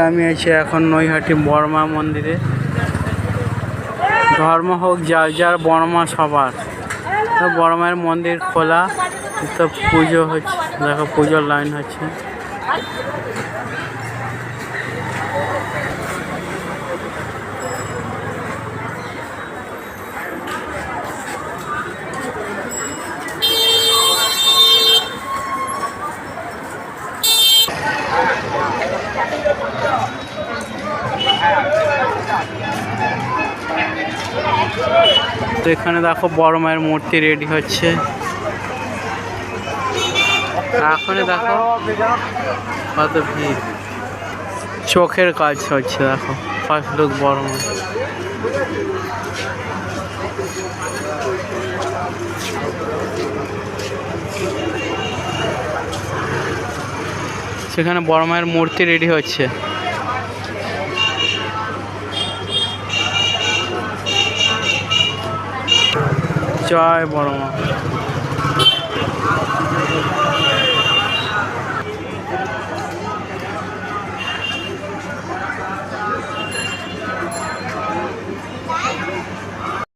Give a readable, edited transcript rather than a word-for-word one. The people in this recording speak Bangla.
আমি আছি এখন নৈহাটি বড়মা মন্দিরে। ধর্ম হোক যার যার, বড়মা সবার। বড় মায়ের মন্দির খোলা, তো পুজো হচ্ছে, দেখো পুজোর লাইন হচ্ছে। তো এখানে দেখো বড় মায়ের মূর্তি রেডি হচ্ছে। এখন দেখো কত ভিড়, চোখের কাজ হচ্ছে। দেখো ফার্স্ট লুক বড় মা। সেখানে বড় মায়ের মূর্তি রেডি হচ্ছে। জয় বড় মা।